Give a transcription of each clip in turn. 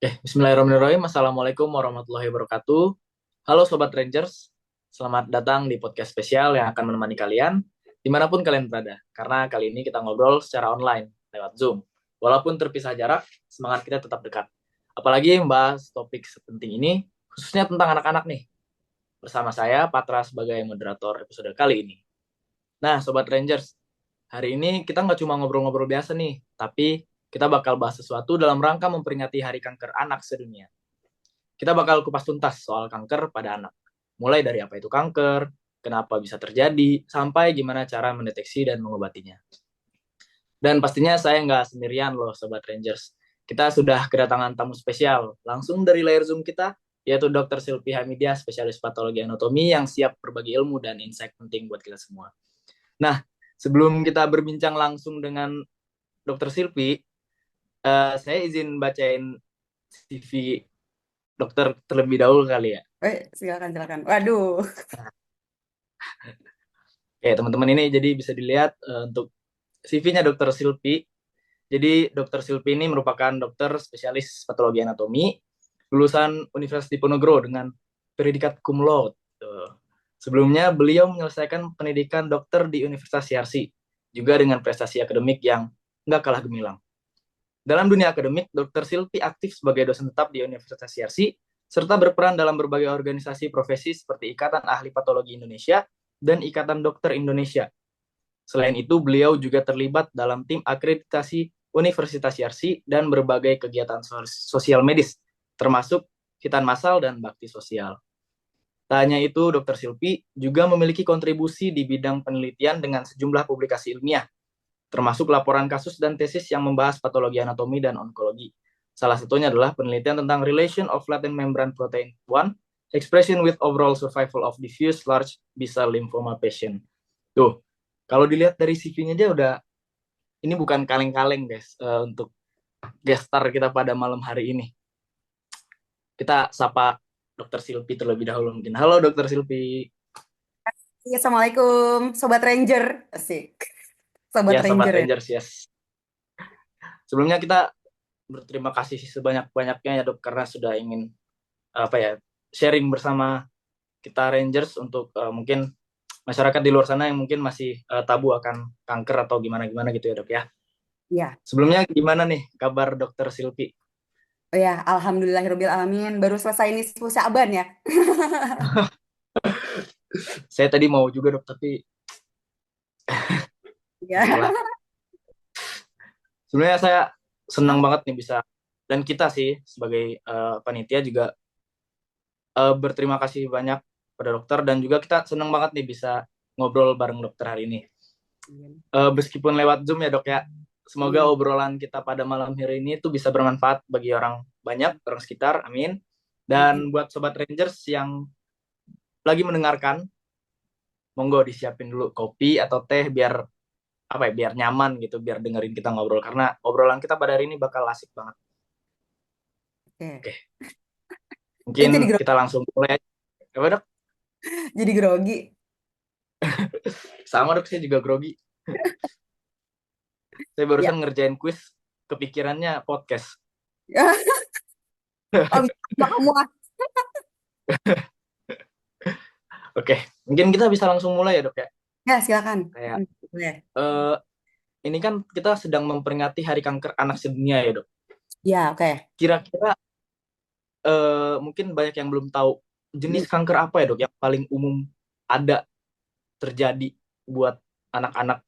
Bismillahirrahmanirrahim. Assalamualaikum warahmatullahi wabarakatuh. Halo Sobat Rangers, selamat datang di podcast spesial yang akan menemani kalian dimanapun kalian berada. Karena kali ini kita ngobrol secara online lewat Zoom. Walaupun terpisah jarak, semangat kita tetap dekat. Apalagi membahas topik sepenting ini, khususnya tentang anak-anak nih. Bersama saya, Patra sebagai moderator episode kali ini. Nah, Sobat Rangers, hari ini kita nggak cuma ngobrol-ngobrol biasa nih, tapi kita bakal bahas sesuatu dalam rangka memperingati Hari Kanker Anak Sedunia. Kita bakal kupas tuntas soal kanker pada anak. Mulai dari apa itu kanker, kenapa bisa terjadi, sampai gimana cara mendeteksi dan mengobatinya. Dan pastinya saya nggak sendirian loh, Sobat Rangers. Kita sudah kedatangan tamu spesial, langsung dari layar Zoom kita, yaitu Dr. Silpi Hamidia, spesialis patologi anatomi yang siap berbagi ilmu dan insight penting buat kita semua. Nah, sebelum kita berbincang langsung dengan Dr. Silpi, saya izin bacain CV dokter terlebih dahulu kali ya. Silakan, silakan. Waduh. Oke, teman-teman ini jadi bisa dilihat untuk CV-nya Dr. Silpi. Jadi Dr. Silpi ini merupakan dokter spesialis patologi anatomi lulusan Universitas Diponegoro dengan predikat cum laude. Sebelumnya beliau menyelesaikan pendidikan dokter di Universitas Yarsi, juga dengan prestasi akademik yang nggak kalah gemilang. Dalam dunia akademik, Dr. Silpi aktif sebagai dosen tetap di Universitas Yarsi, serta berperan dalam berbagai organisasi profesi seperti Ikatan Ahli Patologi Indonesia dan Ikatan Dokter Indonesia. Selain itu, beliau juga terlibat dalam tim akreditasi Universitas Yarsi dan berbagai kegiatan sosial medis, termasuk hitan masal dan bakti sosial. Tak hanya itu, Dr. Silpi juga memiliki kontribusi di bidang penelitian dengan sejumlah publikasi ilmiah, termasuk laporan kasus dan tesis yang membahas patologi anatomi dan onkologi. Salah satunya adalah penelitian tentang relation of latent membrane protein 1 expression with overall survival of diffuse large B-cell lymphoma patient. Tuh, kalau dilihat dari CV-nya aja udah, ini bukan kaleng-kaleng guys, untuk guest star kita pada malam hari ini. Kita sapa Dr. Silpi terlebih dahulu mungkin. Halo Dr. Silpi. Iya, Assalamualaikum, Sobat Ranger. Asik. Sobat Ya, Sobat Ranger ya. Rangers, yes. Sebelumnya kita berterima kasih sebanyak-banyaknya ya dok, karena sudah ingin apa ya, sharing bersama kita Rangers untuk mungkin masyarakat di luar sana yang mungkin masih tabu akan kanker atau gimana-gimana gitu ya dok ya. Iya. Sebelumnya gimana nih kabar dokter Silpi? Oh ya, alhamdulillahirabbil alamin. Baru selesai ini 10 Sya'ban ya. Saya tadi mau juga dok, tapi Iya. oke lah. Sebenarnya saya senang banget nih bisa, dan kita sih sebagai panitia juga berterima kasih banyak pada dokter, dan juga kita senang banget nih bisa ngobrol bareng dokter hari ini. Meskipun lewat Zoom ya dok ya. Semoga Amin. obrolan kita pada malam hari ini tuh bisa bermanfaat bagi orang banyak, orang sekitar, amin. Amin. Dan buat Sobat Rangers yang lagi mendengarkan, monggo disiapin dulu kopi atau teh biar apa ya, biar nyaman gitu, biar dengerin kita ngobrol, karena obrolan kita pada hari ini bakal asik banget. Oke. Oke, Saya mungkin jadi kita grogi. langsung mulai aja. Apa dok? Jadi grogi. Sama dok, saya juga grogi. Saya Ya. barusan ngerjain quiz, kepikirannya podcast. Oh, bisa kamu ah. Oke, mungkin kita bisa langsung mulai ya dok ya. Ya, silakan. Kayak Boleh. eh, ini kan kita sedang memperingati Hari Kanker Anak Sedunia ya dok. Ya, oke. Kira-kira mungkin banyak yang belum tahu jenis kanker apa ya dok yang paling umum ada terjadi buat anak-anak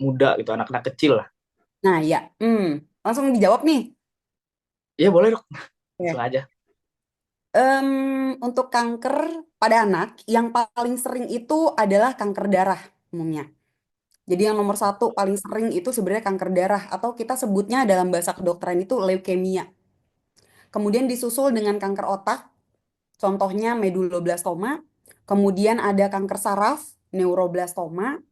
muda gitu, anak-anak kecil lah. Nah, ya. Langsung dijawab nih. Iya boleh dok, langsung Oke. aja. Untuk kanker pada anak, yang paling sering itu adalah kanker darah umumnya. Jadi yang nomor satu paling sering itu sebenarnya kanker darah atau kita sebutnya dalam bahasa kedokteran itu leukemia. Kemudian disusul dengan kanker otak, contohnya medulloblastoma. Kemudian ada kanker saraf, neuroblastoma.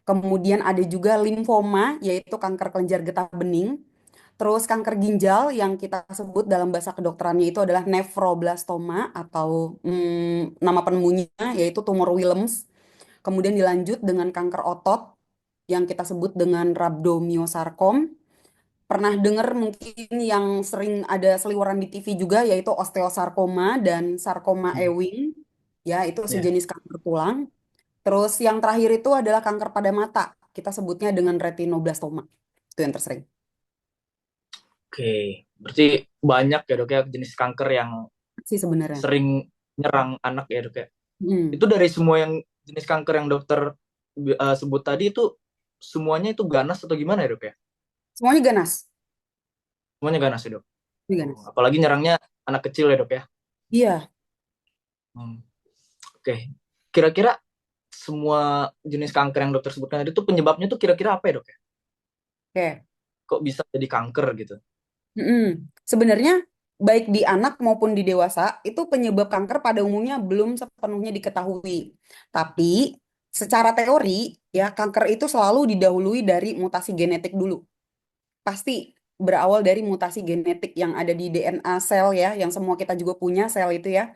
Kemudian ada juga limfoma, yaitu kanker kelenjar getah bening. Terus kanker ginjal yang kita sebut dalam bahasa kedokterannya itu adalah nefroblastoma atau nama penemunya yaitu tumor Willems. Kemudian dilanjut dengan kanker otot yang kita sebut dengan rhabdomyosarkom. pernah dengar mungkin yang sering ada seliweran di TV juga yaitu osteosarkoma dan sarkoma Hmm. Ewing. Ya, itu Ya. sejenis kanker tulang. Terus yang terakhir itu adalah kanker pada mata. Kita sebutnya dengan retinoblastoma. Itu yang tersering Oke, berarti banyak ya dok ya jenis kanker yang sih sebenarnya. sering nyerang anak ya dok ya. Hmm. Itu dari semua yang jenis kanker yang dokter sebut tadi itu semuanya itu ganas atau gimana ya dok ya? Semuanya ganas. Semuanya ganas ya dok. Ini Oh, ganas. apalagi nyerangnya anak kecil ya dok ya. Iya. Hmm. Oke, kira-kira semua jenis kanker yang dokter sebutkan tadi itu penyebabnya tuh kira-kira apa ya dok ya? Oke. Kok bisa jadi kanker gitu? Sebenarnya baik di anak maupun di dewasa itu penyebab kanker pada umumnya belum sepenuhnya diketahui. Tapi secara teori ya kanker itu selalu didahului dari mutasi genetik dulu. Pasti berawal dari mutasi genetik yang ada di DNA sel ya, yang semua kita juga punya sel itu ya.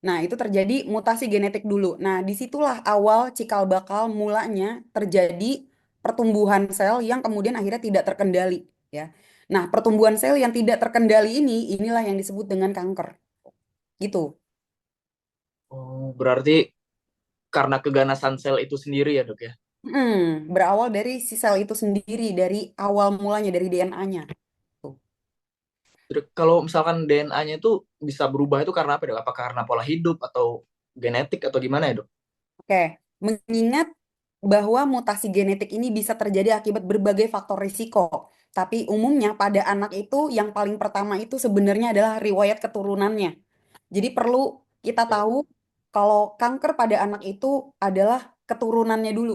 Nah, itu terjadi mutasi genetik dulu. Nah, disitulah awal cikal bakal mulanya terjadi pertumbuhan sel yang kemudian akhirnya tidak terkendali, ya. Nah, pertumbuhan sel yang tidak terkendali inilah yang disebut dengan kanker. Gitu. Oh, berarti karena keganasan sel itu sendiri ya dok ya? Berawal dari si sel itu sendiri, dari awal mulanya, dari DNA-nya. Tuh. Kalau misalkan DNA-nya itu bisa berubah itu karena apa dok? Apa karena pola hidup atau genetik atau gimana ya dok? Oke, mengingat bahwa mutasi genetik ini bisa terjadi akibat berbagai faktor risiko. Tapi umumnya pada anak itu yang paling pertama itu sebenarnya adalah riwayat keturunannya. Jadi perlu kita Oke. tahu kalau kanker pada anak itu adalah keturunannya dulu.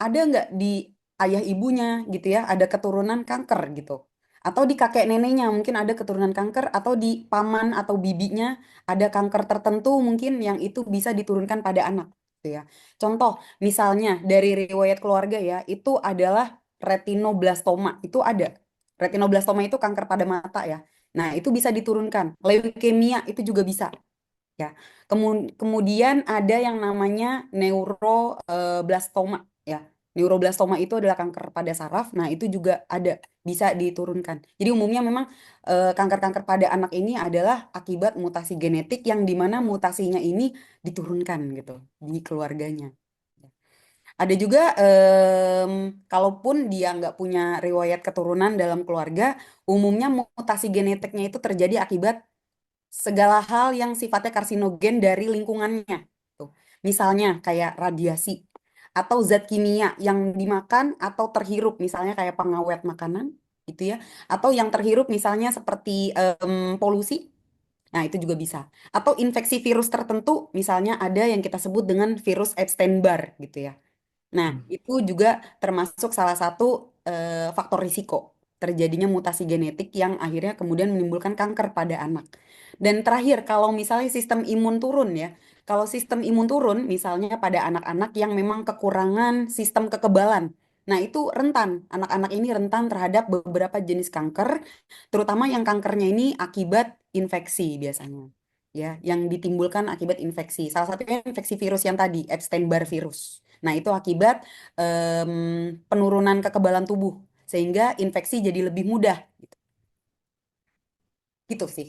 Ada nggak di ayah ibunya gitu ya, ada keturunan kanker gitu. Atau di kakek neneknya mungkin ada keturunan kanker, atau di paman atau bibinya ada kanker tertentu mungkin yang itu bisa diturunkan pada anak gitu ya. Contoh, misalnya dari riwayat keluarga ya, itu adalah retinoblastoma, itu ada. Retinoblastoma itu kanker pada mata ya. Nah, itu bisa diturunkan. Leukemia itu juga bisa ya. Kemudian ada yang namanya neuroblastoma ya. Neuroblastoma itu adalah kanker pada saraf. Nah, itu juga ada bisa diturunkan. Jadi umumnya memang kanker-kanker pada anak ini adalah akibat mutasi genetik yang dimana mutasinya ini diturunkan gitu di keluarganya. Ada juga kalaupun dia nggak punya riwayat keturunan dalam keluarga, umumnya mutasi genetiknya itu terjadi akibat segala hal yang sifatnya karsinogen dari lingkungannya. Tuh. Misalnya kayak radiasi atau zat kimia yang dimakan atau terhirup, misalnya kayak pengawet makanan, gitu ya. Atau yang terhirup misalnya seperti polusi. Nah, itu juga bisa. Atau infeksi virus tertentu, misalnya ada yang kita sebut dengan virus Epstein-Barr gitu ya. Nah, Hmm. itu juga termasuk salah satu faktor risiko terjadinya mutasi genetik yang akhirnya kemudian menimbulkan kanker pada anak. Dan terakhir, kalau misalnya sistem imun turun ya, kalau sistem imun turun misalnya pada anak-anak yang memang kekurangan sistem kekebalan. Nah, itu rentan. Anak-anak ini rentan terhadap beberapa jenis kanker, terutama yang kankernya ini akibat infeksi biasanya. Ya, yang ditimbulkan akibat infeksi. Salah satunya infeksi virus yang tadi, Epstein-Barr virus. Nah, itu akibat penurunan kekebalan tubuh sehingga infeksi jadi lebih mudah. Gitu sih.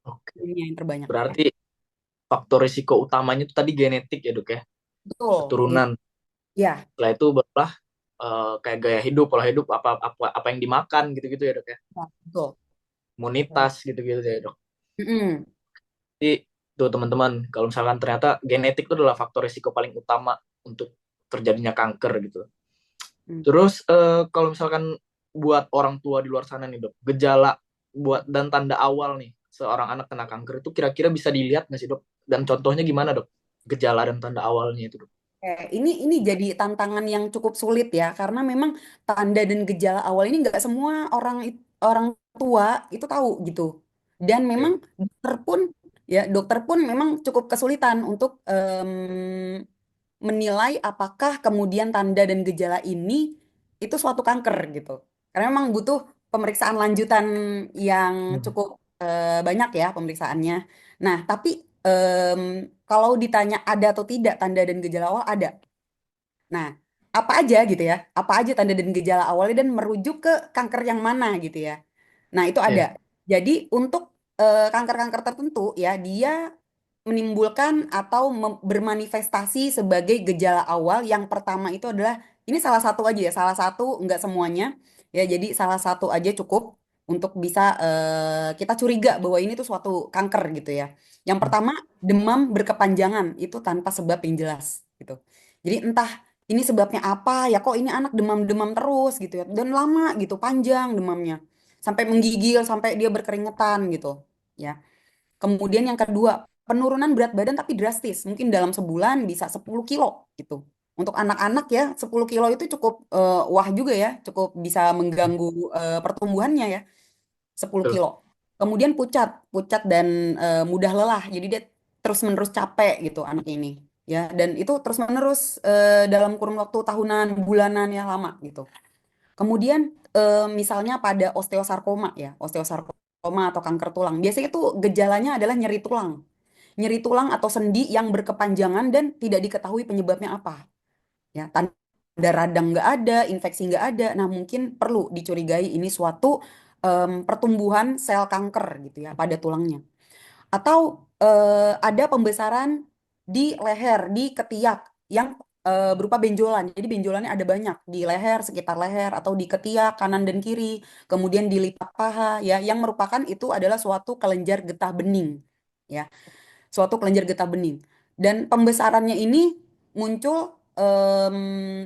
Oke. Ini yang terbanyak. Berarti faktor risiko utamanya itu tadi genetik ya dok ya? Betul. Keturunan. Ya, Setelah itu barulah kayak gaya hidup, pola hidup, apa apa apa yang dimakan gitu-gitu ya dok ya? ya, betul. Imunitas gitu-gitu ya dok. Mm-mm. Jadi tuh teman-teman, kalau misalkan ternyata genetik itu adalah faktor risiko paling utama untuk terjadinya kanker gitu. Mm. Terus kalau misalkan buat orang tua di luar sana nih dok, gejala buat dan tanda awal nih seorang anak kena kanker itu kira-kira bisa dilihat nggak sih dok? Dan contohnya gimana dok? Gejala dan tanda awalnya itu dok. Ini jadi tantangan yang cukup sulit ya karena memang tanda dan gejala awal ini nggak semua orang tua itu tahu gitu. Dan memang Oke. dokter pun memang cukup kesulitan untuk menilai apakah kemudian tanda dan gejala ini itu suatu kanker gitu. Karena memang butuh pemeriksaan lanjutan yang Hmm. cukup banyak ya pemeriksaannya. Nah, tapi kalau ditanya ada atau tidak tanda dan gejala awal ada. Nah, apa aja gitu ya? Apa aja tanda dan gejala awalnya dan merujuk ke kanker yang mana gitu ya? Nah, itu Ya. ada. Jadi untuk kanker-kanker tertentu ya, dia menimbulkan atau bermanifestasi sebagai gejala awal. Yang pertama itu adalah, ini salah satu aja ya, salah satu, nggak semuanya. Ya, jadi salah satu aja cukup untuk bisa kita curiga bahwa ini tuh suatu kanker gitu ya. Yang Hmm. pertama, demam berkepanjangan itu tanpa sebab yang jelas gitu. Jadi entah ini sebabnya apa ya, kok ini anak demam-demam terus gitu ya, dan lama gitu, panjang demamnya sampai menggigil, sampai dia berkeringetan gitu ya. Kemudian yang kedua, penurunan berat badan tapi drastis, mungkin dalam sebulan bisa 10 kilo gitu. Untuk anak-anak ya, 10 kilo itu cukup wah juga ya, cukup bisa mengganggu pertumbuhannya ya, 10 Betul. kilo. Kemudian pucat, pucat dan mudah lelah, jadi dia terus-menerus capek gitu anak ini ya, dan itu terus-menerus dalam kurun waktu tahunan, bulanan ya, lama gitu. Kemudian misalnya pada osteosarkoma ya, osteosarkoma atau kanker tulang. Biasanya itu gejalanya adalah nyeri tulang. Nyeri tulang atau sendi yang berkepanjangan dan tidak diketahui penyebabnya apa. Ya, tanda radang nggak ada, infeksi nggak ada. Nah, mungkin perlu dicurigai ini suatu pertumbuhan sel kanker gitu ya pada tulangnya. Atau ada pembesaran di leher, di ketiak yang berupa benjolan. Jadi benjolannya ada banyak di leher, sekitar leher, atau di ketiak kanan dan kiri, kemudian di lipat paha ya, yang merupakan itu adalah suatu kelenjar getah bening ya, suatu kelenjar getah bening. Dan pembesarannya ini muncul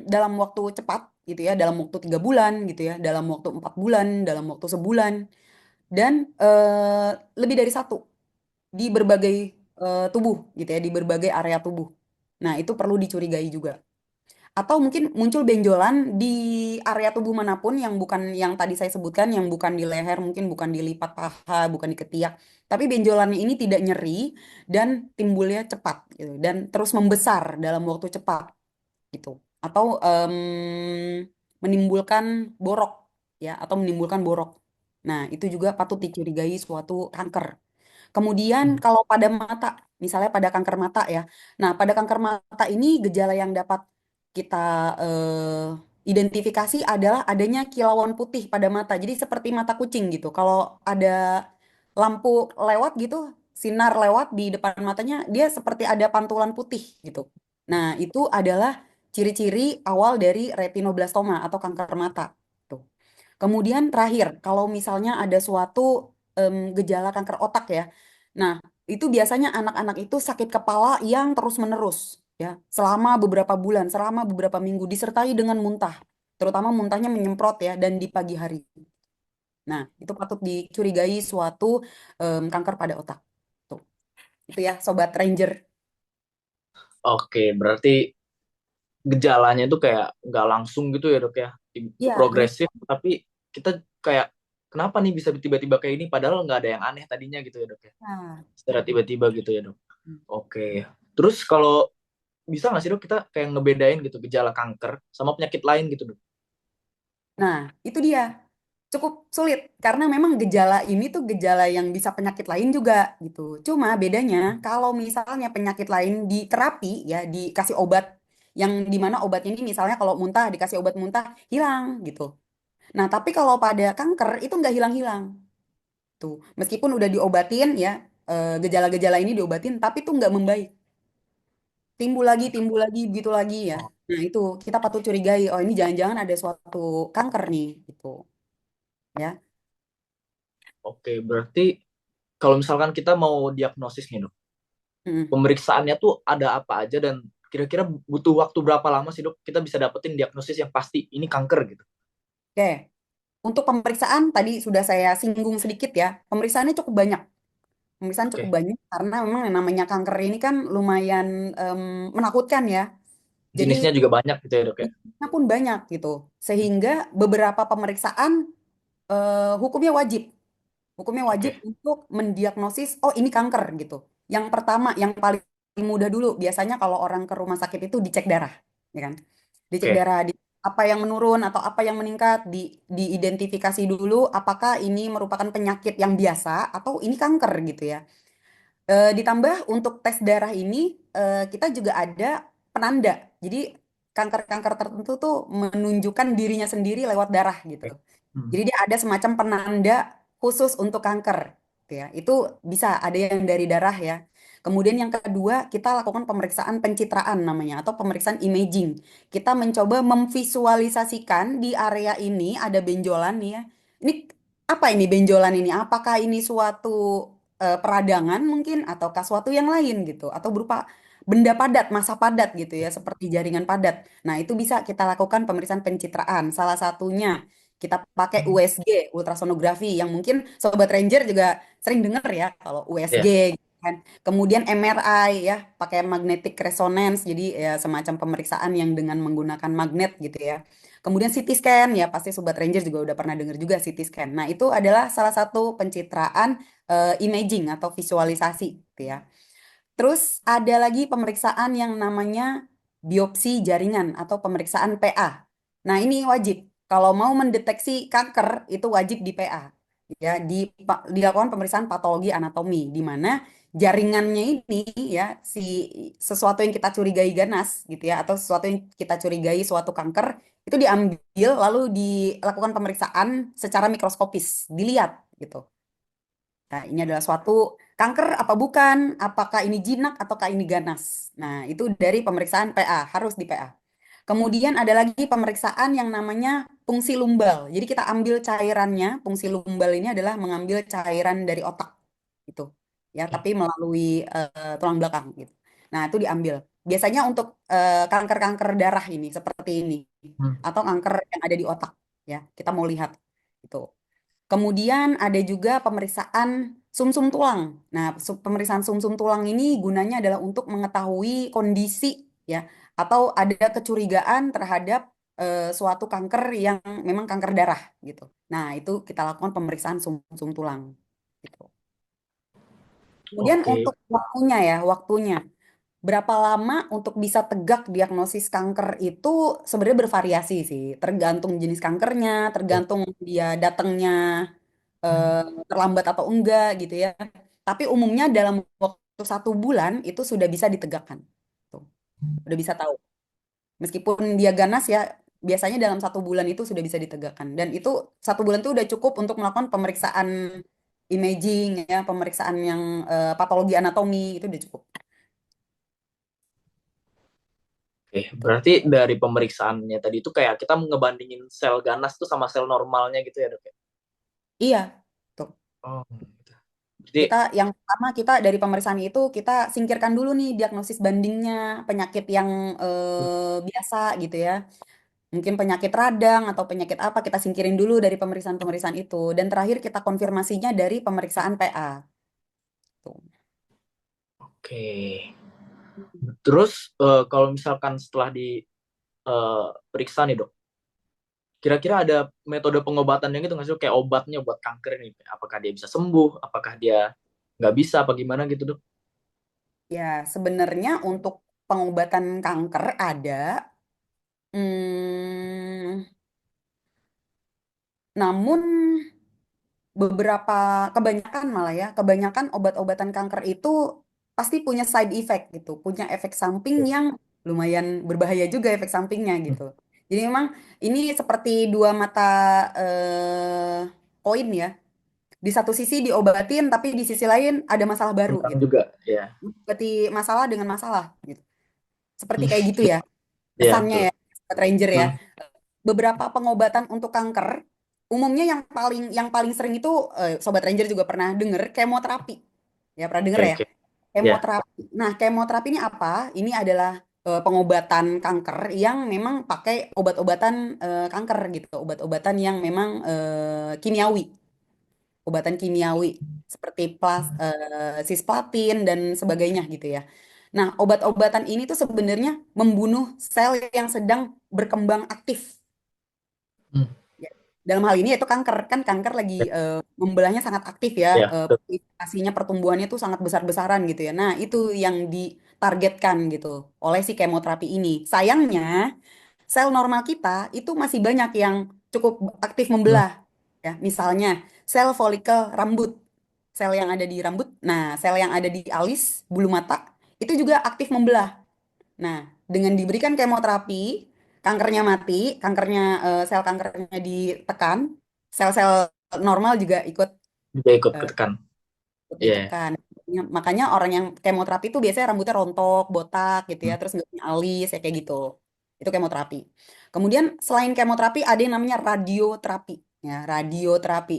dalam waktu cepat gitu ya, dalam waktu 3 bulan gitu ya, dalam waktu 4 bulan, dalam waktu sebulan, dan lebih dari satu di berbagai tubuh gitu ya, di berbagai area tubuh. Nah, itu perlu dicurigai juga. Atau mungkin muncul benjolan di area tubuh manapun yang bukan yang tadi saya sebutkan, yang bukan di leher, mungkin bukan di lipat paha, bukan di ketiak, tapi benjolannya ini tidak nyeri dan timbulnya cepat gitu, dan terus membesar dalam waktu cepat gitu. Atau menimbulkan borok ya, atau menimbulkan borok. Nah, itu juga patut dicurigai suatu kanker. Kemudian Hmm. kalau pada mata, misalnya pada kanker mata ya. Nah, pada kanker mata ini gejala yang dapat kita identifikasi adalah adanya kilauan putih pada mata. Jadi seperti mata kucing gitu. Kalau ada lampu lewat gitu, sinar lewat di depan matanya, dia seperti ada pantulan putih gitu. Nah, itu adalah ciri-ciri awal dari retinoblastoma atau kanker mata. Tuh. Kemudian terakhir, kalau misalnya ada suatu gejala kanker otak ya. Nah, itu biasanya anak-anak itu sakit kepala yang terus-menerus ya, selama beberapa bulan, selama beberapa minggu, disertai dengan muntah. Terutama muntahnya menyemprot ya, dan di pagi hari. Nah, itu patut dicurigai suatu kanker pada otak. Tuh. Itu ya, Sobat Ranger. Oke, berarti gejalanya itu kayak nggak langsung gitu ya dok ya, Iya, benar. progresif, tapi kita kayak kenapa nih bisa tiba-tiba kayak ini, padahal nggak ada yang aneh tadinya gitu ya dok ya, Nah, secara mm, tiba-tiba gitu ya dok. mm. Oke, terus kalau bisa nggak sih dok kita kayak ngebedain gitu gejala kanker sama penyakit lain gitu dok? Nah, itu dia. Cukup sulit karena memang gejala ini tuh gejala yang bisa penyakit lain juga gitu. Cuma bedanya kalau misalnya penyakit lain di terapi ya, dikasih obat yang dimana obat ini misalnya kalau muntah dikasih obat muntah hilang gitu. Nah, tapi kalau pada kanker itu nggak hilang-hilang tuh. Meskipun udah diobatin ya, gejala-gejala ini diobatin tapi tuh nggak membaik. Timbul lagi, begitu lagi ya. Oh, Nah, itu kita patut curigai, oh ini jangan-jangan ada suatu kanker nih gitu ya. oke, berarti kalau misalkan kita mau diagnosis nih dok, Mm. pemeriksaannya tuh ada apa aja dan kira-kira butuh waktu berapa lama sih dok kita bisa dapetin diagnosis yang pasti ini kanker gitu? Oke. Untuk pemeriksaan tadi sudah saya singgung sedikit ya. Pemeriksaannya cukup banyak. Pemeriksaan cukup Oke, banyak karena memang yang namanya kanker ini kan lumayan menakutkan ya. Jadi jenisnya juga banyak gitu ya dok ya? jenisnya pun banyak gitu. Sehingga beberapa pemeriksaan hukumnya wajib. Hukumnya wajib Oke, untuk mendiagnosis, oh ini kanker gitu. Yang pertama, yang paling mudah dulu, biasanya kalau orang ke rumah sakit itu dicek darah, ya kan? Dicek oke, darah, apa yang menurun atau apa yang meningkat, diidentifikasi dulu apakah ini merupakan penyakit yang biasa atau ini kanker gitu ya. Ditambah untuk tes darah ini, kita juga ada penanda. Jadi kanker-kanker tertentu tuh menunjukkan dirinya sendiri lewat darah gitu. oke. Hmm. Jadi dia ada semacam penanda. khusus untuk kanker, gitu ya. Itu bisa ada yang dari darah ya. Kemudian yang kedua, kita lakukan pemeriksaan pencitraan namanya atau pemeriksaan imaging. Kita mencoba memvisualisasikan di area ini ada benjolan nih ya. Ini apa ini benjolan ini? Apakah ini suatu peradangan mungkin ataukah suatu yang lain gitu atau berupa benda padat, massa padat gitu ya, seperti jaringan padat. Nah, itu bisa kita lakukan pemeriksaan pencitraan. Salah satunya kita pakai USG, ultrasonografi, yang mungkin Sobat Ranger juga sering dengar ya, kalau USG Ya. gitu kan. Kemudian MRI ya, pakai magnetic resonance, jadi ya semacam pemeriksaan yang dengan menggunakan magnet gitu ya. Kemudian CT scan ya, pasti Sobat Ranger juga udah pernah dengar juga CT scan. Nah, itu adalah salah satu pencitraan imaging atau visualisasi gitu ya. Terus ada lagi pemeriksaan yang namanya biopsi jaringan atau pemeriksaan PA. Nah, ini wajib. Kalau mau mendeteksi kanker itu wajib di PA. Ya, dilakukan pemeriksaan patologi anatomi di mana jaringannya ini ya sesuatu yang kita curigai ganas gitu ya atau sesuatu yang kita curigai suatu kanker itu diambil lalu dilakukan pemeriksaan secara mikroskopis, dilihat gitu. Nah, ini adalah suatu kanker apa bukan? Apakah ini jinak ataukah ini ganas? Nah, itu dari pemeriksaan PA, harus di PA. Kemudian ada lagi pemeriksaan yang namanya fungsi lumbal. Jadi kita ambil cairannya, fungsi lumbal ini adalah mengambil cairan dari otak gitu. Ya, Oke. tapi melalui tulang belakang gitu. Nah, itu diambil. Biasanya untuk kanker-kanker darah ini seperti ini Hmm. atau kanker yang ada di otak ya. Kita mau lihat itu. Kemudian ada juga pemeriksaan sumsum tulang. Nah, pemeriksaan sumsum tulang ini gunanya adalah untuk mengetahui kondisi ya atau ada kecurigaan terhadap suatu kanker yang memang kanker darah gitu. Nah, itu kita lakukan pemeriksaan sumsum tulang gitu. Kemudian Oke. untuk waktunya ya, waktunya. Berapa lama untuk bisa tegak diagnosis kanker itu sebenarnya bervariasi sih. Tergantung jenis kankernya, tergantung dia datangnya eh, terlambat atau enggak gitu ya. Tapi umumnya dalam waktu 1 bulan itu sudah bisa ditegakkan. Tuh, udah bisa tahu. Meskipun dia ganas ya, biasanya dalam 1 bulan itu sudah bisa ditegakkan. Dan itu 1 bulan itu udah cukup untuk melakukan pemeriksaan imaging ya, pemeriksaan yang patologi anatomi itu udah cukup. Oke, Gitu. berarti dari pemeriksaannya tadi itu kayak kita ngebandingin sel ganas tuh sama sel normalnya gitu ya, Dok ya? Iya, tuh. Oh, gitu. Jadi, Yang pertama kita dari pemeriksaan itu kita singkirkan dulu nih diagnosis bandingnya penyakit yang biasa gitu ya. Mungkin penyakit radang atau penyakit apa kita singkirin dulu dari pemeriksaan-pemeriksaan itu dan terakhir kita konfirmasinya dari pemeriksaan PA. Tuh. oke. Terus kalau misalkan setelah diperiksa nih, Dok, kira-kira ada metode pengobatan yang gitu nggak sih? Kayak obatnya buat kanker ini. Apakah dia bisa sembuh? Apakah dia nggak bisa? Apa gimana gitu, Dok? Ya, sebenarnya untuk pengobatan kanker ada, hmm, namun beberapa kebanyakan malah ya kebanyakan obat-obatan kanker itu pasti punya side effect gitu punya efek samping yang lumayan berbahaya juga efek sampingnya gitu jadi memang ini seperti dua mata eh, koin ya di satu sisi diobatin tapi di sisi lain ada masalah baru Tentang gitu juga, ya. berarti masalah dengan masalah gitu seperti kayak gitu ya Iya, kesannya betul. ya Sobat Ranger ya Hmm. beberapa pengobatan untuk kanker, umumnya yang paling sering itu Sobat Ranger juga pernah denger kemoterapi. Ya, pernah denger Oke, ya? oke. Ya. Kemoterapi. Nah, kemoterapi ini apa? Ini adalah pengobatan kanker yang memang pakai obat-obatan kanker gitu, obat-obatan yang memang kimiawi, obatan kimiawi seperti cisplatin dan sebagainya gitu ya. Nah, obat-obatan ini tuh sebenarnya membunuh sel yang sedang berkembang aktif. Hmm. Ya. Dalam hal ini itu kanker kan kanker lagi membelahnya sangat aktif ya, Ya, betul. proliferasinya pertumbuhannya itu sangat besar-besaran gitu ya. Nah itu yang ditargetkan gitu oleh si kemoterapi ini. Sayangnya sel normal kita itu masih banyak yang cukup aktif Hmm. membelah ya. Misalnya sel folikel rambut, sel yang ada di rambut, nah sel yang ada di alis bulu mata itu juga aktif membelah. Nah, dengan diberikan kemoterapi, kankernya mati, sel kankernya ditekan, sel-sel normal juga ikut Juga ikut Eh, ketekan. Ikut Iya. ditekan. Makanya orang yang kemoterapi itu biasanya rambutnya rontok, botak gitu ya, Hmm. terus nggak punya alis ya kayak gitu. Itu kemoterapi. Kemudian selain kemoterapi ada yang namanya radioterapi. Ya, radioterapi.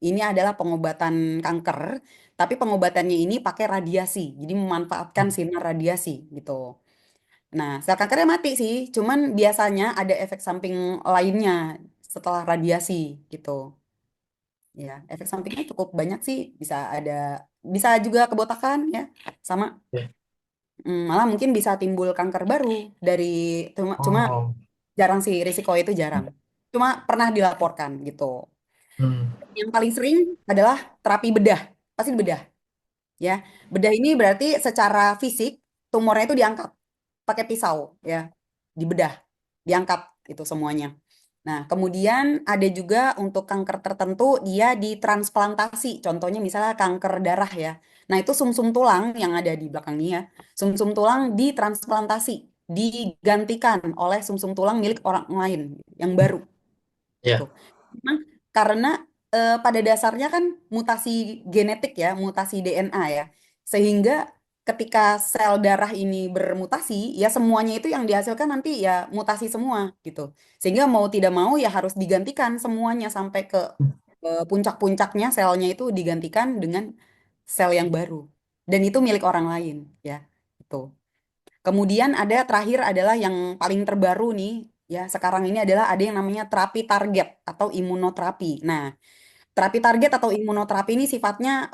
Ini adalah pengobatan kanker, tapi pengobatannya ini pakai radiasi. Jadi memanfaatkan sinar radiasi gitu. Nah, sel kankernya mati sih, cuman biasanya ada efek samping lainnya setelah radiasi gitu. Ya, efek sampingnya cukup banyak sih. Bisa juga kebotakan ya, sama Oke. malah mungkin bisa timbul kanker baru dari cuma Oh. jarang sih risiko itu jarang. Cuma pernah dilaporkan gitu. Hmm. Yang paling sering adalah terapi bedah, pasti bedah ya. Bedah ini berarti secara fisik tumornya itu diangkat pakai pisau ya, dibedah, diangkat itu semuanya. Nah, kemudian ada juga untuk kanker tertentu dia ditransplantasi. Contohnya misalnya kanker darah ya. Nah, itu sumsum tulang yang ada di belakang ini ya. Sumsum tulang ditransplantasi, digantikan oleh sumsum tulang milik orang lain yang baru gitu. Ya. Memang karena pada dasarnya kan mutasi genetik ya, mutasi DNA ya. Sehingga ketika sel darah ini bermutasi, ya semuanya itu yang dihasilkan nanti ya mutasi semua gitu. Sehingga mau tidak mau ya harus digantikan semuanya sampai ke puncak-puncaknya selnya itu digantikan dengan sel yang baru. Dan itu milik orang lain ya. Itu. Kemudian ada terakhir adalah yang paling terbaru nih, ya sekarang ini adalah ada yang namanya terapi target atau imunoterapi. Nah, terapi target atau imunoterapi ini sifatnya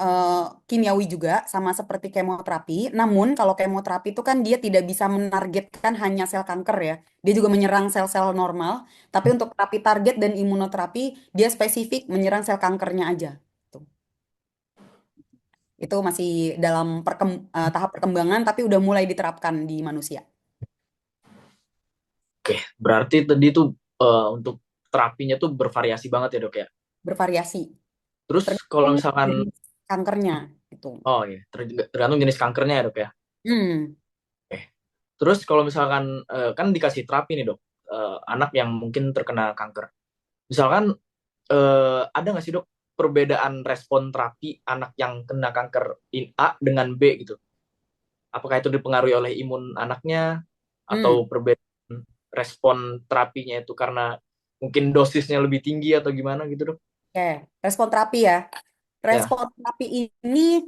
kimiawi juga, sama seperti kemoterapi. Namun kalau kemoterapi itu kan dia tidak bisa menargetkan hanya sel kanker ya, dia juga menyerang sel-sel normal. Tapi untuk terapi target dan imunoterapi dia spesifik menyerang sel kankernya aja. Tuh. Itu masih dalam tahap perkembangan, tapi udah mulai diterapkan di manusia. Oke. Berarti tadi tuh untuk terapinya tuh bervariasi banget ya dok ya. Bervariasi. Terus kalau Tergantung misalkan, jenis kankernya gitu. oh ya, tergantung jenis kankernya ya dok ya. Hmm, Oke. Terus kalau misalkan kan dikasih terapi nih dok, anak yang mungkin terkena kanker. Misalkan ada nggak sih dok perbedaan respon terapi anak yang kena kanker A dengan B gitu? Apakah itu dipengaruhi oleh imun anaknya hmm, atau perbedaan respon terapinya itu karena mungkin dosisnya lebih tinggi atau gimana gitu dok? oke. Respon terapi ya. Ya, Respon terapi ini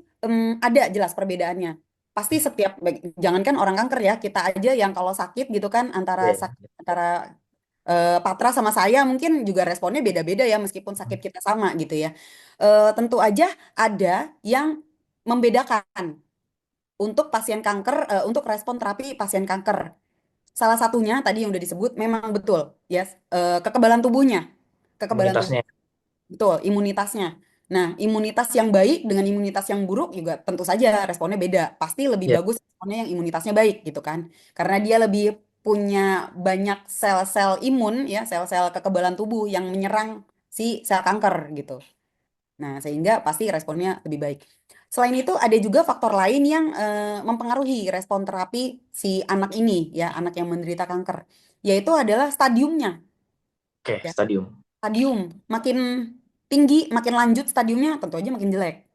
ada jelas perbedaannya. Pasti setiap, jangankan orang kanker ya, kita aja yang kalau sakit gitu kan ya, antara Patra sama saya mungkin juga responnya beda-beda ya meskipun sakit kita sama gitu ya. Tentu aja ada yang membedakan untuk pasien kanker, untuk respon terapi pasien kanker. Salah satunya tadi yang udah disebut memang betul, ya, kekebalan tubuhnya, kekebalan tubuh, imunitasnya. betul, imunitasnya. Nah, imunitas yang baik dengan imunitas yang buruk juga tentu saja responnya beda. Pasti lebih Ya, bagus responnya yang imunitasnya baik gitu kan, karena dia lebih punya banyak sel-sel imun ya, sel-sel kekebalan tubuh yang menyerang si sel kanker gitu. Nah, sehingga pasti responnya lebih baik. Selain itu, ada juga faktor lain yang mempengaruhi respon terapi si anak ini, ya, anak yang menderita kanker, yaitu adalah stadiumnya. oke, Ya, stadium. stadium makin tinggi, makin lanjut stadiumnya, tentu aja makin jelek.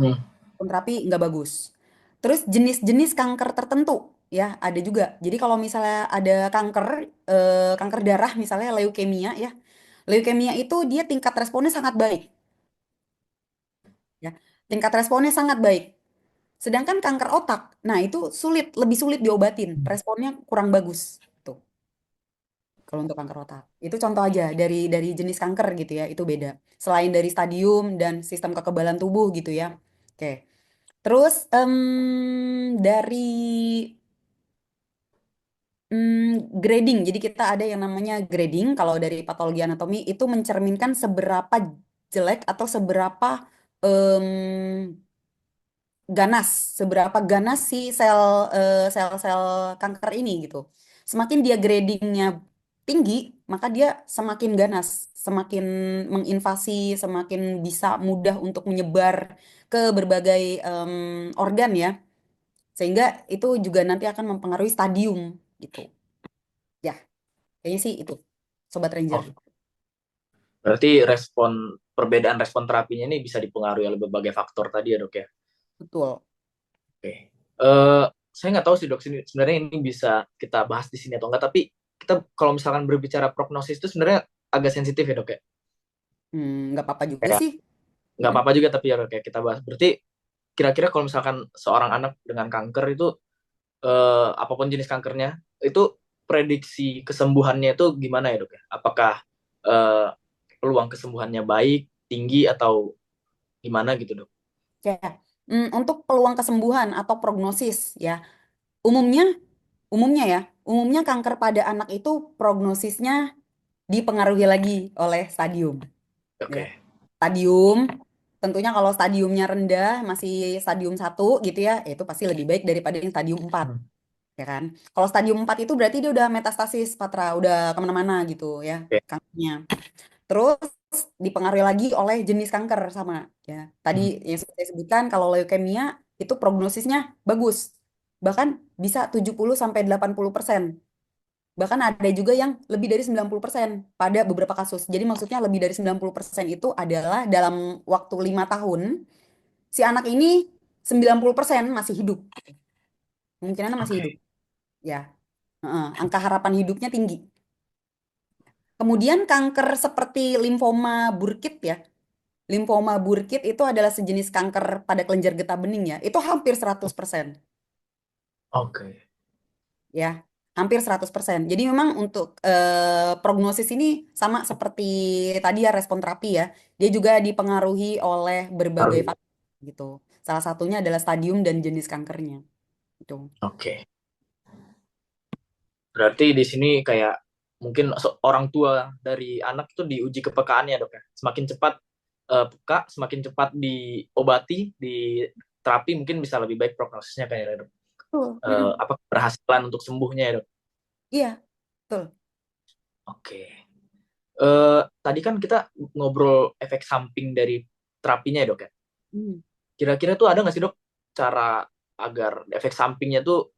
Hmm. Respon terapi nggak bagus. Terus jenis-jenis kanker tertentu, ya, ada juga. Jadi kalau misalnya ada kanker, kanker darah, misalnya leukemia, ya, leukemia itu dia tingkat responnya sangat baik, ya, tingkat responnya sangat baik. Sedangkan kanker otak, nah itu lebih sulit diobatin, responnya kurang bagus. Tuh, kalau untuk kanker otak. Itu contoh aja dari jenis kanker gitu ya, itu beda. Selain dari stadium dan sistem kekebalan tubuh gitu ya. Oke. Terus dari grading, jadi kita ada yang namanya grading. Kalau dari patologi anatomi itu mencerminkan seberapa jelek atau seberapa em, ganas, seberapa ganas si sel-sel kanker ini gitu. Semakin dia gradingnya tinggi, maka dia semakin ganas, semakin menginvasi, semakin bisa mudah untuk menyebar ke berbagai organ ya. Sehingga itu juga nanti akan mempengaruhi stadium gitu. Ya, kayaknya sih itu, Sobat Ranger. Oh, berarti respon perbedaan respon terapinya ini bisa dipengaruhi oleh berbagai faktor tadi ya dok ya. Betul. Oke. Saya nggak tahu sih dok, sebenarnya ini bisa kita bahas di sini atau enggak, tapi kita kalau misalkan berbicara prognosis itu sebenarnya agak sensitif ya dok ya. Nggak apa-apa juga Kayak sih. nggak apa-apa juga tapi ya dok ya kita bahas. Berarti kira-kira kalau misalkan seorang anak dengan kanker itu apapun jenis kankernya itu prediksi kesembuhannya itu gimana ya dok ya? Apakah eh, peluang kesembuhannya baik, tinggi atau gimana gitu dok? Ya. Untuk peluang kesembuhan atau prognosis ya, umumnya umumnya kanker pada anak itu prognosisnya dipengaruhi lagi oleh stadium. Ya. Oke, Stadium, tentunya kalau stadiumnya rendah, masih stadium 1 gitu ya, itu pasti lebih baik daripada yang stadium 4, hmm. ya kan? Kalau stadium 4 itu berarti dia udah metastasis, Patra, udah kemana-mana gitu ya, Oke. kankernya. Terus dipengaruhi lagi oleh jenis kanker sama, ya. Tadi Hmm. yang sudah saya sebutkan, kalau leukemia itu prognosisnya bagus. Bahkan bisa 70-80%. Bahkan ada juga yang lebih dari 90% pada beberapa kasus. Jadi maksudnya lebih dari 90% itu adalah dalam waktu 5 tahun, si anak ini 90% masih hidup. Kemungkinannya masih hidup. Oke. Ya, angka harapan hidupnya tinggi. Kemudian kanker seperti limfoma Burkitt ya. Limfoma Burkitt itu adalah sejenis kanker pada kelenjar getah bening ya. Itu hampir 100%. Oke. Ya, hampir 100%. Jadi memang untuk prognosis ini sama seperti tadi ya respon terapi ya. Dia juga dipengaruhi oleh berbagai Oke. faktor gitu. Salah satunya adalah stadium dan jenis kankernya. Gitu. Oke. Berarti di sini kayak mungkin orang tua dari anak itu diuji kepekaannya dok ya. Semakin cepat peka, semakin cepat diobati, di terapi mungkin bisa lebih baik prognosisnya kayak dok. Betul. Mm-mm. Apa keberhasilan untuk sembuhnya ya dok. Iya, betul. Oke. Tadi kan kita ngobrol efek samping dari terapinya ya dok ya. Hmm. Kira-kira tuh ada nggak sih dok cara agar efek sampingnya tuh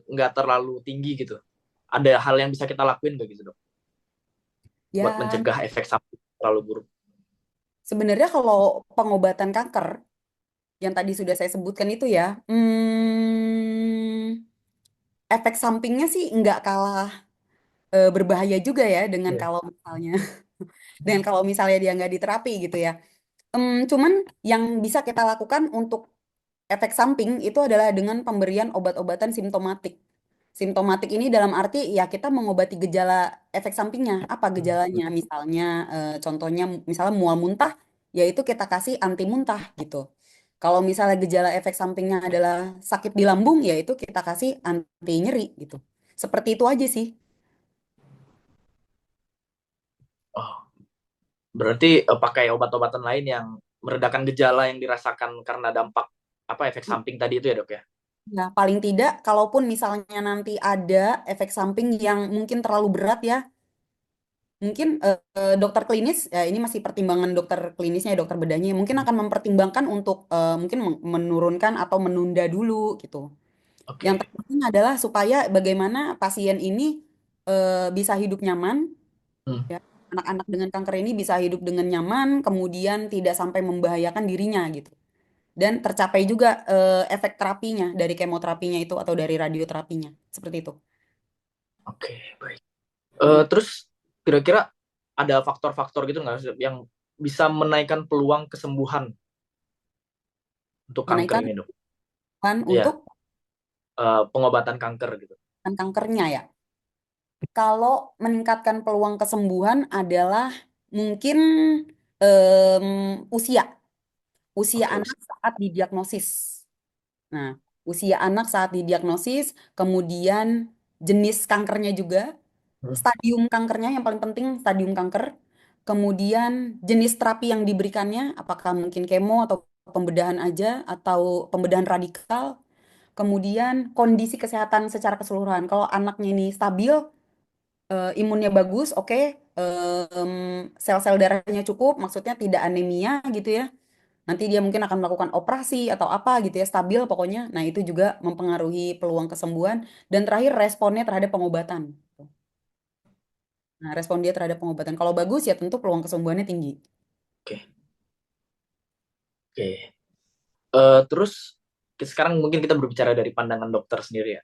nggak terlalu tinggi gitu? Ada hal yang bisa kita lakuin nggak gitu dok? Buat Ya, mencegah efek samping terlalu buruk. sebenarnya kalau pengobatan kanker yang tadi sudah saya sebutkan itu ya, efek sampingnya sih nggak kalah berbahaya juga ya dengan Iya. kalau misalnya dengan kalau misalnya dia nggak diterapi gitu ya. Cuman yang bisa kita lakukan untuk efek samping itu adalah dengan pemberian obat-obatan simptomatik. Simptomatik ini dalam arti ya kita mengobati gejala efek sampingnya. Apa gejalanya? Misalnya contohnya misalnya mual muntah, yaitu kita kasih anti muntah gitu. Kalau misalnya gejala efek sampingnya adalah sakit di lambung, yaitu kita kasih anti nyeri gitu. Seperti itu aja sih. Oh, berarti pakai obat-obatan lain yang meredakan gejala yang dirasakan karena dampak apa efek samping tadi itu ya dok ya? Ya, paling tidak, kalaupun misalnya nanti ada efek samping yang mungkin terlalu berat ya, mungkin dokter klinis, ya ini masih pertimbangan dokter klinisnya, ya, dokter bedahnya, mungkin akan mempertimbangkan untuk mungkin menurunkan atau menunda dulu gitu. Yang Oke. terpenting adalah supaya bagaimana pasien ini bisa hidup nyaman, Hmm. ya, anak-anak dengan kanker ini bisa hidup dengan nyaman, kemudian tidak sampai membahayakan dirinya gitu. Dan tercapai juga efek terapinya dari kemoterapinya itu atau dari radioterapinya, seperti itu. Oke, baik. Mm. Terus kira-kira ada faktor-faktor gitu nggak sih yang bisa menaikkan peluang kesembuhan untuk kanker Menaikkan ini dok? kan Iya, untuk pengobatan kanker gitu. kankernya ya. Kalau meningkatkan peluang kesembuhan adalah mungkin em, usia, usia Oke, anak saat didiagnosis. Nah, usia anak saat didiagnosis, kemudian jenis kankernya juga, hmm. stadium kankernya yang paling penting stadium kanker, kemudian jenis terapi yang diberikannya, apakah mungkin kemo atau pembedahan aja atau pembedahan radikal, kemudian kondisi kesehatan secara keseluruhan. Kalau anaknya ini stabil, imunnya bagus, oke, sel-sel darahnya cukup, maksudnya tidak anemia gitu ya. Nanti dia mungkin akan melakukan operasi atau apa gitu ya, stabil pokoknya. Nah, itu juga mempengaruhi peluang kesembuhan. Dan terakhir, responnya terhadap pengobatan. Nah, respon dia terhadap pengobatan. Kalau bagus ya tentu peluang kesembuhannya tinggi. Oke, oke. Terus sekarang mungkin kita berbicara dari pandangan dokter sendiri ya.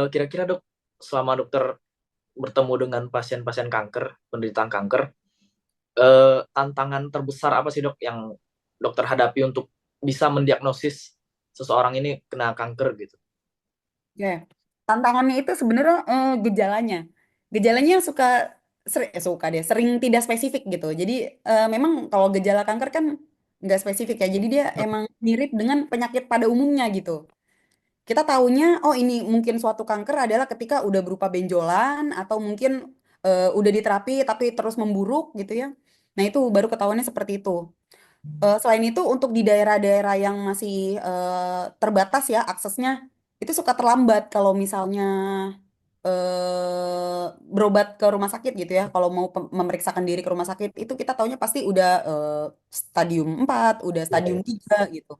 Kira-kira dok, selama dokter bertemu dengan pasien-pasien kanker, penderita kanker, tantangan terbesar apa sih dok yang dokter hadapi untuk bisa mendiagnosis seseorang ini kena kanker gitu? Oke. Tantangannya itu sebenarnya gejalanya. Gejalanya suka deh, sering tidak spesifik gitu. Jadi memang kalau gejala kanker kan nggak spesifik ya. Jadi dia emang mirip dengan penyakit pada umumnya gitu. Kita taunya, oh ini mungkin suatu kanker adalah ketika udah berupa benjolan atau mungkin udah diterapi tapi terus memburuk gitu ya. Nah itu baru ketahuannya seperti itu. Selain itu untuk di daerah-daerah yang masih terbatas ya aksesnya itu suka terlambat kalau misalnya berobat ke rumah sakit gitu ya. Kalau mau memeriksakan diri ke rumah sakit itu kita taunya pasti udah stadium 4, udah Iya, stadium iya. 3 gitu.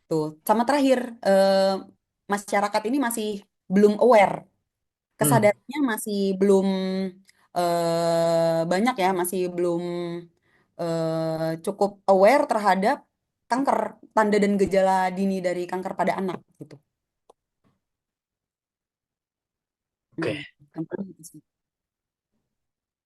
Tuh, sama terakhir masyarakat ini masih belum aware, Hmm, kesadarannya masih belum banyak ya, masih belum cukup aware terhadap kanker, tanda dan gejala dini dari kanker pada anak gitu. oke. Mm-mm. Gampangnya gitu sih.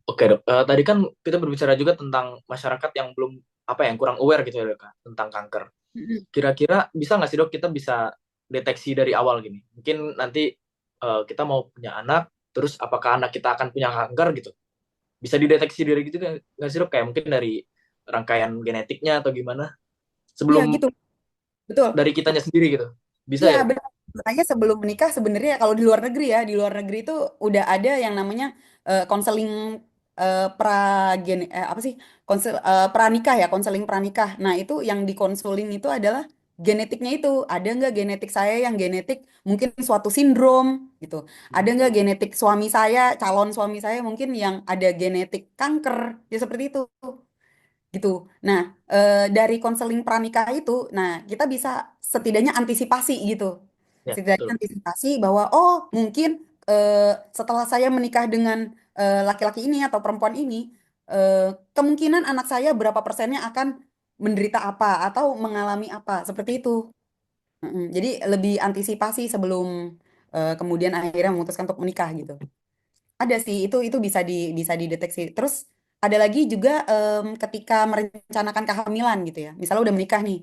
Oke dok, tadi kan kita berbicara juga tentang masyarakat yang belum apa yang kurang aware gitu ya dok, tentang kanker. Mm-mm. Kira-kira bisa nggak sih dok kita bisa deteksi dari awal gini? Mungkin nanti kita mau punya anak, terus apakah anak kita akan punya kanker gitu? Bisa dideteksi dari gitu nggak sih dok? Kayak mungkin dari rangkaian genetiknya atau gimana? Iya Sebelum gitu, betul. dari kitanya sendiri gitu. Bisa Iya ya dok? benar. Makanya sebelum menikah sebenarnya kalau di luar negeri ya, di luar negeri itu udah ada yang namanya konseling apa sih? Pranikah ya, konseling pranikah. Nah, itu yang dikonsulin itu adalah genetiknya itu. Ada nggak genetik saya yang genetik mungkin suatu sindrom gitu. Ada nggak genetik suami saya, calon suami saya mungkin yang ada genetik kanker. Ya seperti itu gitu. Nah, dari konseling pranikah itu, nah kita bisa setidaknya antisipasi gitu. Ya, Setidaknya betul. antisipasi bahwa oh mungkin setelah saya menikah dengan laki-laki ini atau perempuan ini, kemungkinan anak saya berapa persennya akan menderita apa atau mengalami apa seperti itu. Mm-mm. Jadi lebih antisipasi sebelum kemudian akhirnya memutuskan untuk menikah gitu. Ada sih, itu bisa dideteksi. Terus ada lagi juga ketika merencanakan kehamilan gitu ya. Misalnya udah menikah nih,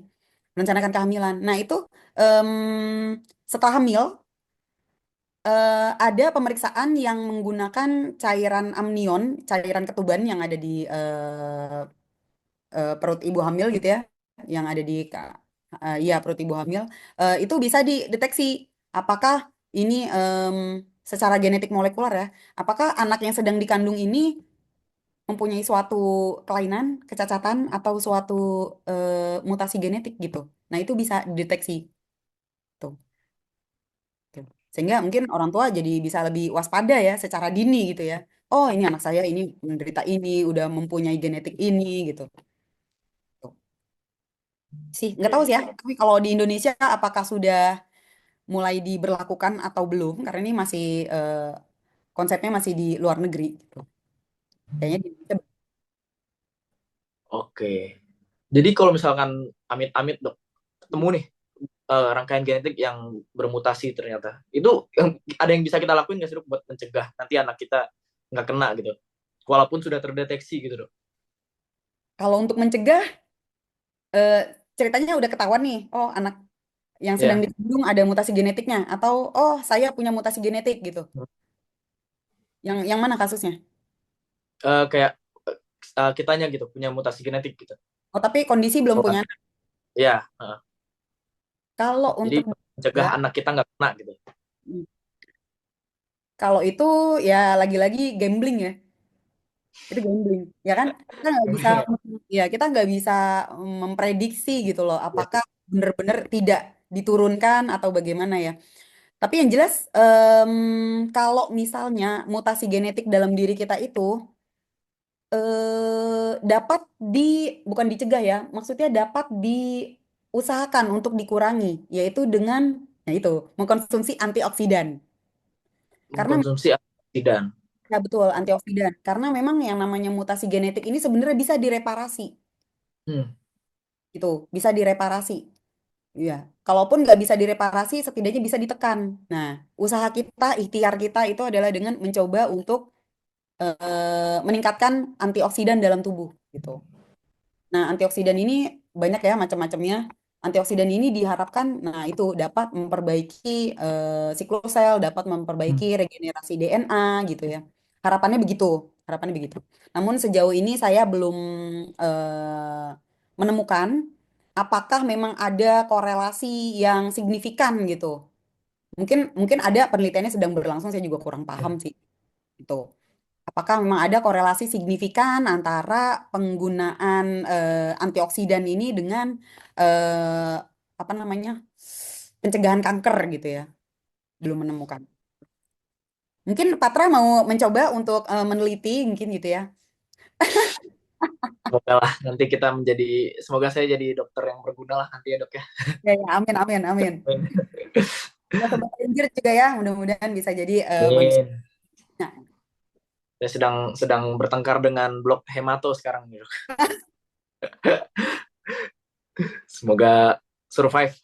merencanakan kehamilan. Nah, itu em, setelah hamil ada pemeriksaan yang menggunakan cairan amnion, cairan ketuban yang ada di perut ibu hamil gitu ya, yang ada di iya perut ibu hamil. Itu bisa dideteksi apakah ini secara genetik molekuler ya, apakah anak yang sedang dikandung ini mempunyai suatu kelainan, kecacatan, atau suatu mutasi genetik gitu. Nah, itu bisa dideteksi tuh. Tuh. Sehingga mungkin orang tua jadi bisa lebih waspada ya secara dini gitu ya. Oh, ini anak saya ini menderita ini, udah mempunyai genetik ini gitu. Tuh. Sih, nggak tahu Oke. sih ya. Tapi kalau di Indonesia apakah sudah mulai diberlakukan atau belum? Karena ini masih konsepnya masih di luar negeri gitu. Kayaknya di Indonesia. Oke. Jadi kalau misalkan amit-amit dok, ketemu nih rangkaian genetik yang bermutasi ternyata, itu yang ada yang bisa kita lakuin nggak sih dok buat mencegah nanti anak kita nggak kena gitu, walaupun sudah terdeteksi gitu dok? Kalau untuk mencegah eh, ceritanya udah ketahuan nih, oh anak yang sedang Ya, dikandung ada mutasi genetiknya atau oh saya punya mutasi genetik gitu. Yang mana kasusnya? kayak kitanya gitu punya mutasi genetik gitu. Oh tapi kondisi belum Bahwa, punya anak. ya, Kalau jadi untuk mencegah mencegah, anak kita nggak kena gitu. hmm, kalau itu ya lagi-lagi gambling ya. Itu gambling, ya kan? Kita nggak bisa, Ya, ya kita nggak bisa memprediksi gitu loh. ya. Apakah benar-benar tidak diturunkan atau bagaimana ya? Tapi yang jelas, kalau misalnya mutasi genetik dalam diri kita itu dapat bukan dicegah ya, maksudnya dapat diusahakan untuk dikurangi, yaitu dengan, ya itu, mengkonsumsi antioksidan. Karena, Mengkonsumsi antioksidan. ya betul, antioksidan. Karena memang yang namanya mutasi genetik ini sebenarnya bisa direparasi. Hmm. Gitu, bisa direparasi. Iya, kalaupun nggak bisa direparasi, setidaknya bisa ditekan. Nah, usaha kita, ikhtiar kita itu adalah dengan mencoba untuk meningkatkan antioksidan dalam tubuh, gitu. Nah, antioksidan ini banyak ya macam-macamnya. Antioksidan ini diharapkan, nah itu dapat memperbaiki siklus sel, dapat Hmm. memperbaiki regenerasi DNA gitu ya. Harapannya begitu, harapannya begitu. Namun sejauh ini saya belum menemukan apakah memang ada korelasi yang signifikan gitu. Mungkin mungkin ada penelitiannya sedang berlangsung, saya juga kurang Ya. paham sih. Itu. Apakah memang ada korelasi signifikan antara penggunaan antioksidan ini dengan eh, apa namanya pencegahan kanker gitu ya? Belum menemukan. Mungkin Patra mau mencoba untuk meneliti mungkin gitu ya? Semoga lah nanti kita semoga saya jadi dokter yang berguna lah nanti ya dok ya. Ya, ya, amin, amin, amin. Amin. Ya, sobat Ranger juga ya, mudah-mudahan bisa jadi manusia. Amin. Saya sedang bertengkar dengan blok hemato sekarang nih, dok. Semoga survive.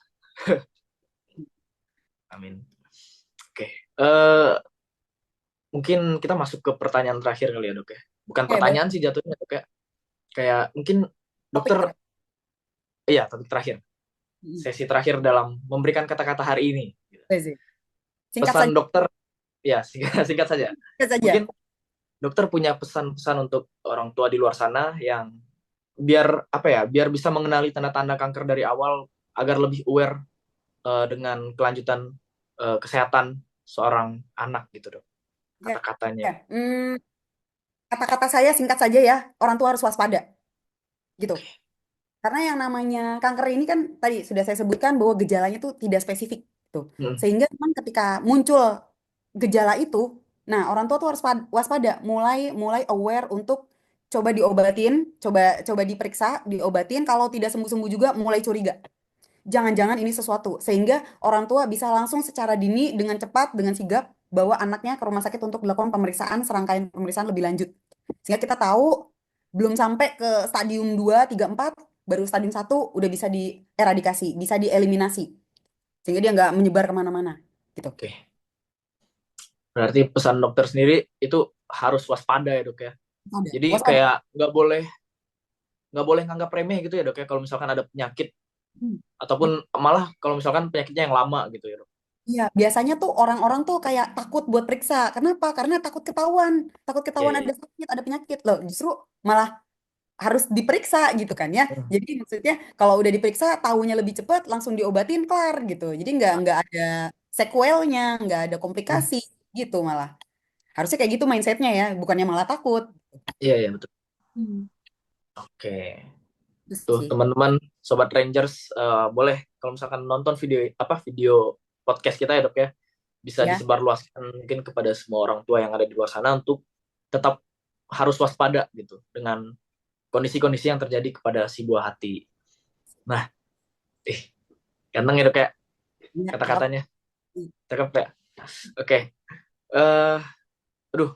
Amin. Oke. Mungkin kita masuk ke pertanyaan terakhir kali ya dok ya. Bukan Oke, boleh pertanyaan sih jatuhnya dok ya. Kayak mungkin topik dokter, terakhir. iya topik terakhir. Sesi terakhir dalam memberikan kata-kata hari ini. Boleh sih. Singkat Pesan saja, dokter, ya singkat, singkat saja. singkat saja. Mungkin dokter punya pesan-pesan untuk orang tua di luar sana yang biar apa ya, biar bisa mengenali tanda-tanda kanker dari awal agar lebih aware dengan kelanjutan kesehatan seorang anak gitu dok. Ya, Kata-katanya. ya. Kata-kata saya singkat saja ya, orang tua harus waspada gitu. Karena yang namanya kanker ini kan tadi sudah saya sebutkan bahwa gejalanya itu tidak spesifik tuh. Hmm. Sehingga memang ketika muncul gejala itu, nah orang tua tuh harus waspada, mulai mulai aware untuk coba diobatin, coba coba diperiksa, diobatin. Kalau tidak sembuh-sembuh juga mulai curiga. Jangan-jangan ini sesuatu sehingga orang tua bisa langsung secara dini dengan cepat dengan sigap bawa anaknya ke rumah sakit untuk dilakukan pemeriksaan serangkaian pemeriksaan lebih lanjut. Sehingga kita tahu belum sampai ke stadium 2 3 4 baru stadium 1 udah bisa dieradikasi, bisa dieliminasi. Sehingga dia nggak menyebar kemana-mana. Gitu. Oke. Berarti pesan dokter sendiri itu harus waspada ya dok ya. Ada. Jadi Waspada. kayak nggak boleh nganggap remeh gitu ya dok ya kalau misalkan ada penyakit Hmm. ataupun malah kalau misalkan penyakitnya yang lama gitu ya dok. Iya, biasanya tuh orang-orang tuh kayak takut buat periksa. Kenapa? Karena takut ketahuan. Takut Iya, ketahuan iya, ada iya. sakit, ada penyakit. Loh, justru malah harus diperiksa gitu kan ya. Hmm. Jadi maksudnya kalau udah diperiksa tahunya lebih cepat langsung diobatin kelar gitu. Jadi nggak ada sequelnya, nggak ada Hmm. komplikasi gitu malah. Harusnya kayak gitu mindsetnya ya, bukannya malah takut. Iya, iya betul. Hmm. Oke. Terus Tuh sih. teman-teman sobat Rangers, boleh kalau misalkan nonton video podcast kita ya dok ya, bisa Ya, disebarluaskan mungkin kepada semua orang tua yang ada di luar sana untuk tetap harus waspada gitu dengan kondisi-kondisi yang terjadi kepada si buah hati. Nah, ih, ganteng ya dok ya ya, cakep. kata-katanya, cakep ya. Oke. eh Aduh,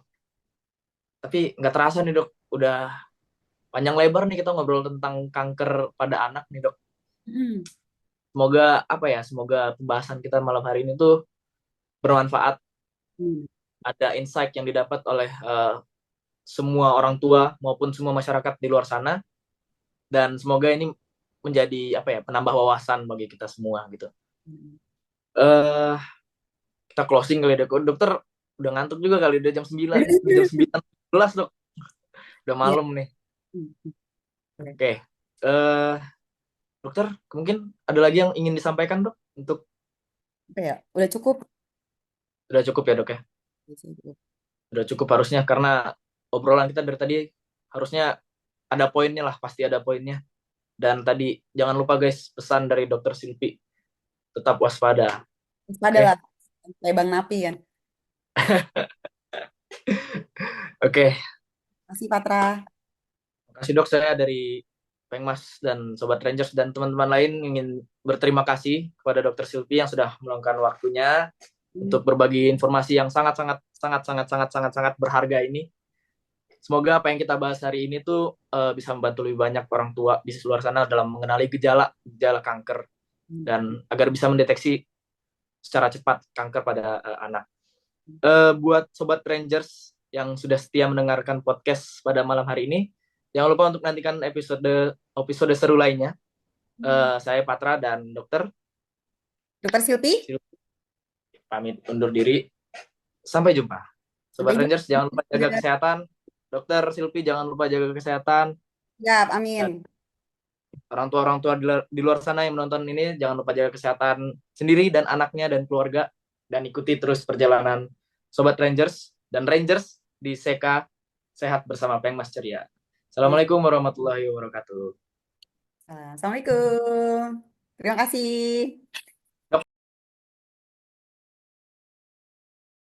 tapi nggak terasa nih dok, udah panjang lebar nih kita ngobrol tentang kanker pada anak nih dok. Hmm. Semoga apa ya, semoga pembahasan kita malam hari ini tuh bermanfaat, Hmm. ada insight yang didapat oleh semua orang tua maupun semua masyarakat di luar sana, dan semoga ini menjadi apa ya, penambah wawasan bagi kita semua gitu. eh kita closing kali ya dok. Dokter udah ngantuk juga kali, udah jam 9 dok, udah Iya. malam nih. Hmm. Boleh. Oke. Dokter, mungkin ada lagi yang ingin disampaikan dok? Untuk Apa ya? Udah cukup. udah cukup ya dok ya? Udah cukup harusnya, karena obrolan kita dari tadi harusnya ada poinnya lah, pasti ada poinnya. Dan tadi jangan lupa guys, pesan dari dokter Silvi, tetap waspada. Waspada Oke, lah. Kayak Bang Napi kan. oke. Masih Patra. Terima kasih dok, saya dari Pengmas dan Sobat Rangers dan teman-teman lain ingin berterima kasih kepada dokter Silvi yang sudah meluangkan waktunya Hmm. untuk berbagi informasi yang sangat sangat sangat sangat sangat sangat sangat berharga ini. semoga apa yang kita bahas hari ini tuh bisa membantu lebih banyak orang tua di luar sana dalam mengenali gejala kanker dan agar bisa mendeteksi secara cepat kanker pada anak. Buat sobat Rangers yang sudah setia mendengarkan podcast pada malam hari ini, jangan lupa untuk nantikan episode seru lainnya. Saya Patra dan Dokter Dokter Silpi, Silvi pamit undur diri. Sampai jumpa. sampai Sobat jumpa. Rangers jangan lupa jaga kesehatan. Dokter Silvi jangan lupa jaga kesehatan. Siap, Dan amin. orang tua di luar sana yang menonton ini jangan lupa jaga kesehatan sendiri dan anaknya dan keluarga dan ikuti terus perjalanan Sobat Rangers dan Rangers di Seka Sehat bersama Pengmas Ceria. Assalamualaikum warahmatullahi wabarakatuh. Assalamualaikum. Terima kasih.